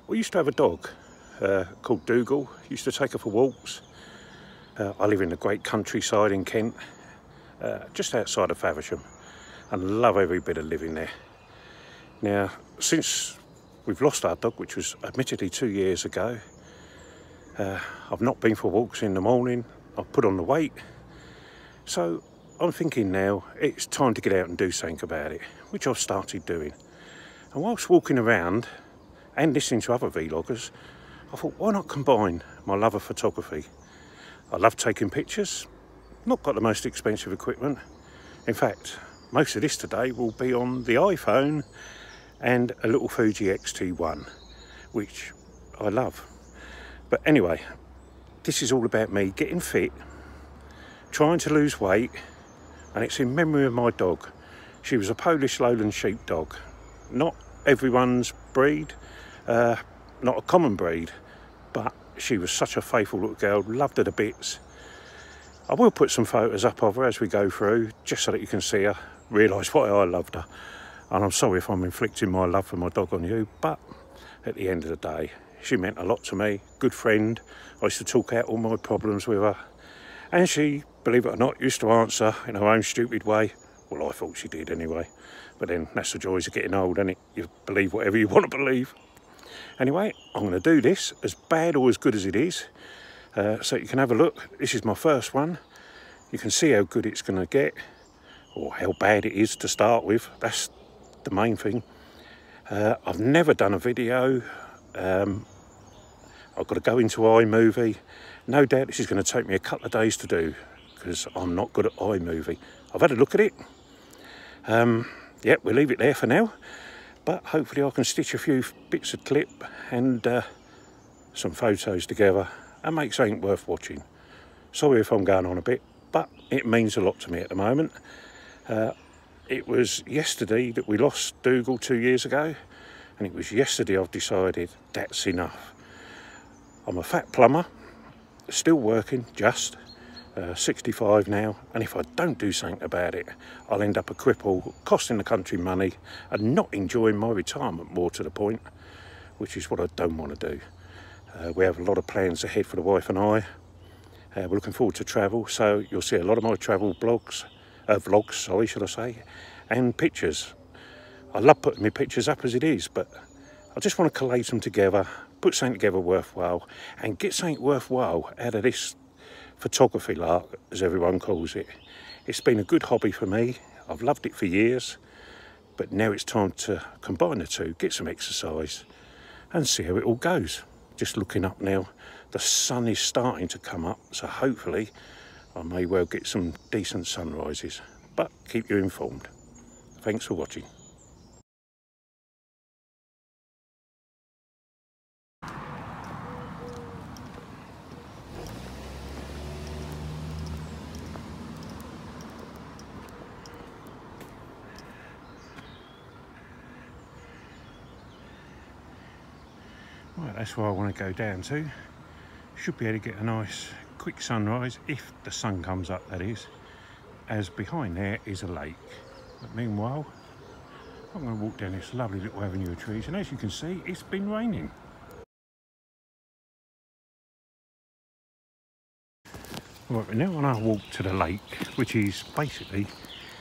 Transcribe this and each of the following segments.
We used to have a dog called Dougal. Used to take her for walks. I live in the great countryside in Kent, just outside of Faversham, and love every bit of living there. Now, since we've lost our dog, which was admittedly 2 years ago, I've not been for walks in the morning. I've put on the weight. So I'm thinking now it's time to get out and do something about it, which I've started doing. And whilst walking around and listening to other vloggers, I thought, why not combine my love of photography? I love taking pictures, not got the most expensive equipment. In fact, most of this today will be on the iPhone and a little Fuji X-T1, which I love. But anyway, this is all about me getting fit, trying to lose weight, and it's in memory of my dog. She was a Polish lowland sheepdog. Not everyone's breed, not a common breed, but she was such a faithful little girl, loved her to bits. I will put some photos up of her as we go through, just so that you can see her, realise why I loved her. And I'm sorry if I'm inflicting my love for my dog on you, but at the end of the day, she meant a lot to me, good friend. I used to talk out all my problems with her. And she, believe it or not, used to answer in her own stupid way. Well, I thought she did anyway. But then that's the joys of getting old, isn't it? You believe whatever you want to believe. Anyway, I'm going to do this, as bad or as good as it is, so you can have a look. This is my first one. You can see how good it's going to get, or how bad it is to start with. That's the main thing. I've never done a video. I've got to go into iMovie. No doubt this is going to take me a couple of days to do, because I'm not good at iMovie. I've had a look at it. Yeah, we'll leave it there for now. But hopefully I can stitch a few bits of clip and some photos together and make something worth watching. Sorry if I'm going on a bit, but it means a lot to me at the moment. It was yesterday that we lost Dougal 2 years ago, and it was yesterday I've decided that's enough. I'm a fat plumber, still working, just 65 now, and if I don't do something about it, I'll end up a cripple, costing the country money and not enjoying my retirement, more to the point, which is what I don't want to do. We have a lot of plans ahead for the wife and I. We're looking forward to travel, so you'll see a lot of my travel vlogs, sorry, should I say, and pictures. I love putting my pictures up as it is, but I just want to collate them together, put something together worthwhile, and get something worthwhile out of this photography lark, as everyone calls it. It's been a good hobby for me. I've loved it for years, but now it's time to combine the two, get some exercise and see how it all goes. Just looking up now, the sun is starting to come up, so hopefully I may well get some decent sunrises, but keep you informed. Thanks for watching. Right, that's where I want to go down to. Should be able to get a nice quick sunrise, if the sun comes up, that is, as behind there is a lake. But meanwhile, I'm going to walk down this lovely little avenue of trees, and as you can see, it's been raining. Right, we're now on our walk to the lake, which is basically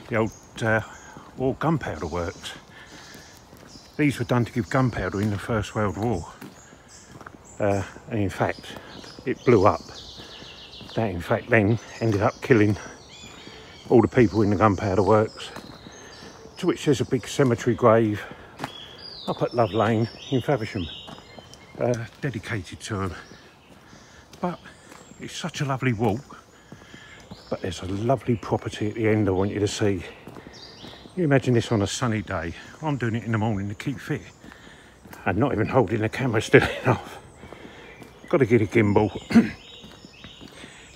the old Oare gunpowder works. These were done to give gunpowder in the First World War. And in fact, it blew up. That in fact then ended up killing all the people in the gunpowder works, to which there's a big cemetery grave up at Love Lane in Faversham, dedicated to them. But it's such a lovely walk, but there's a lovely property at the end I want you to see. You imagine this on a sunny day. I'm doing it in the morning to keep fit, and not even holding the camera still enough. Got to get a gimbal.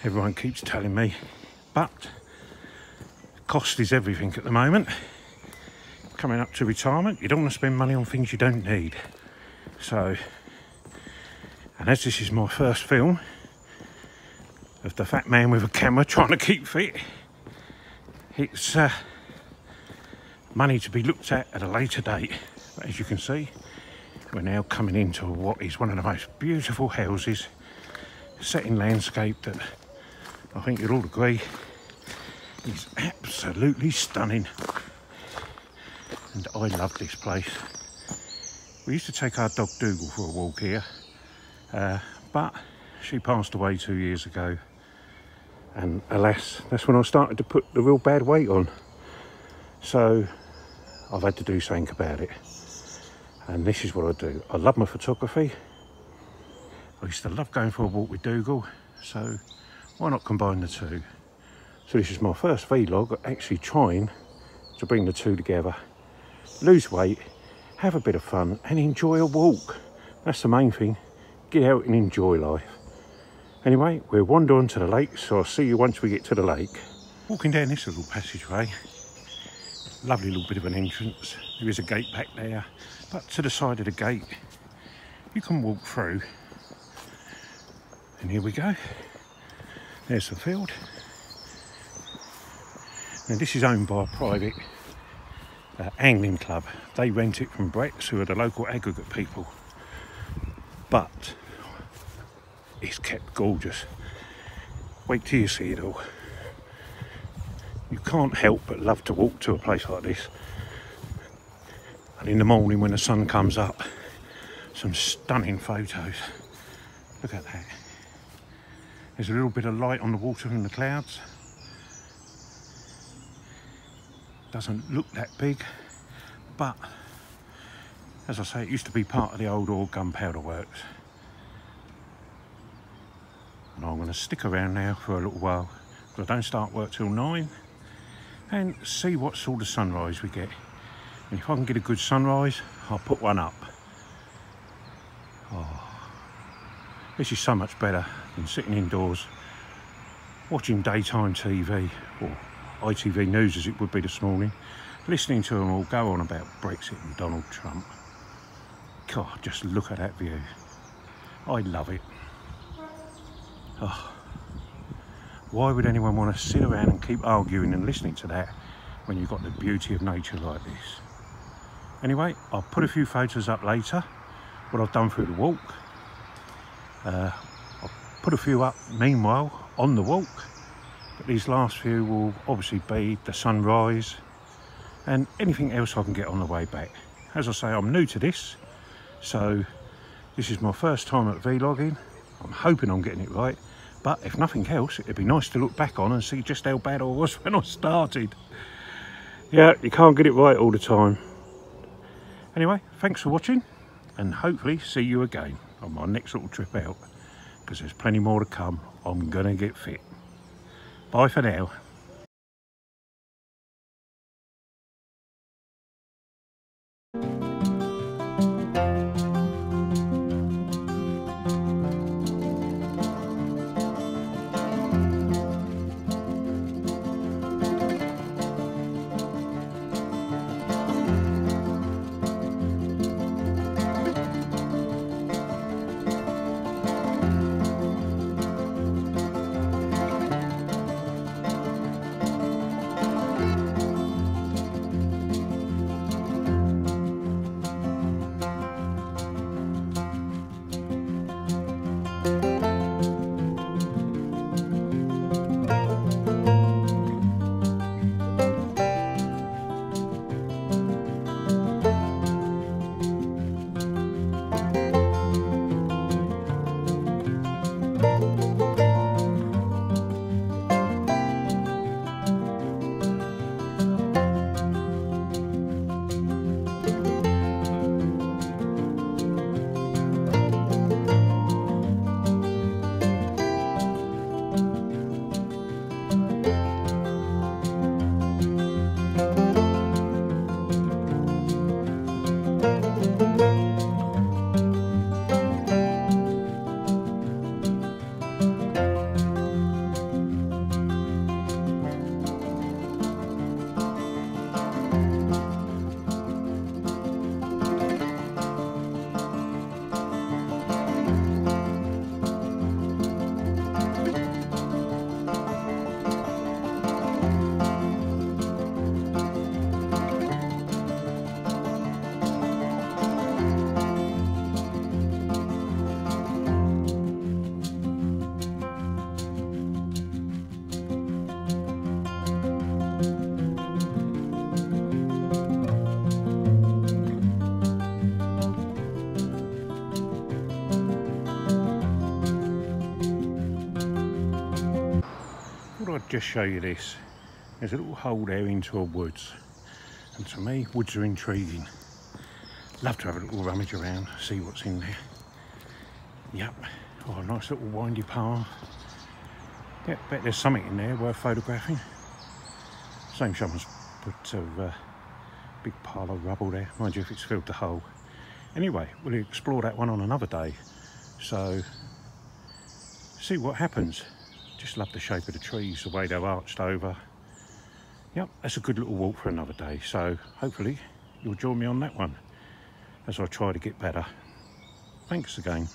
Everyone keeps telling me, but cost is everything at the moment. Coming up to retirement, you don't want to spend money on things you don't need. So, and as this is my first film of the fat man with a camera trying to keep fit, it's money to be looked at a later date. But as you can see, We're now coming into what is one of the most beautiful houses set in landscape that I think you'll all agree is absolutely stunning. And I love this place. We used to take our dog Dougal for a walk here, but she passed away 2 years ago, and alas, that's when I started to put the real bad weight on. So I've had to do something about it. And this is what I do. I love my photography. I used to love going for a walk with Dougal, so why not combine the two? So this is my first vlog, actually trying to bring the two together. Lose weight, have a bit of fun and enjoy a walk. That's the main thing. Get out and enjoy life. Anyway, we'll wander on to the lake, so I'll see you once we get to the lake. Walking down this little passageway. Lovely little bit of an entrance. There is a gate back there, but to the side of the gate you can walk through. And here we go. There's the field. Now this is owned by a private angling club. They rent it from Bretts, who are the local aggregate people. But it's kept gorgeous. Wait till you see it all. You can't help but love to walk to a place like this. And in the morning when the sun comes up, some stunning photos. Look at that. There's a little bit of light on the water and the clouds. Doesn't look that big, but as I say, it used to be part of the old Oare gunpowder works. And I'm going to stick around now for a little while, because I don't start work till 9, and see what sort of sunrise we get. And if I can get a good sunrise, I'll put one up. Oh, this is so much better than sitting indoors watching daytime TV, or ITV News as it would be this morning, listening to them all go on about Brexit and Donald Trump. God, just look at that view. I love it. Oh, why would anyone want to sit around and keep arguing and listening to that when you've got the beauty of nature like this? Anyway, I'll put a few photos up later, what I've done through the walk. I'll put a few up meanwhile on the walk. But these last few will obviously be the sunrise and anything else I can get on the way back. As I say, I'm new to this, so this is my first time at vlogging. I'm hoping I'm getting it right, but if nothing else, it'd be nice to look back on and see just how bad I was when I started. Yeah, you can't get it right all the time. Anyway, thanks for watching, and hopefully see you again on my next little trip out, because there's plenty more to come. I'm gonna get fit. Bye for now. just show you this. There's a little hole there into a woods, and to me, woods are intriguing. Love to have a little rummage around, see what's in there. Yep, oh, a nice little windy path. Yeah, bet there's something in there worth photographing. Shame someone's put a big pile of rubble there. Mind you, if it's filled the hole. Anyway, we'll explore that one on another day. So, see what happens. Just love the shape of the trees, the way they're arched over. Yep, that's a good little walk for another day. So, hopefully, you'll join me on that one as I try to get better. Thanks again.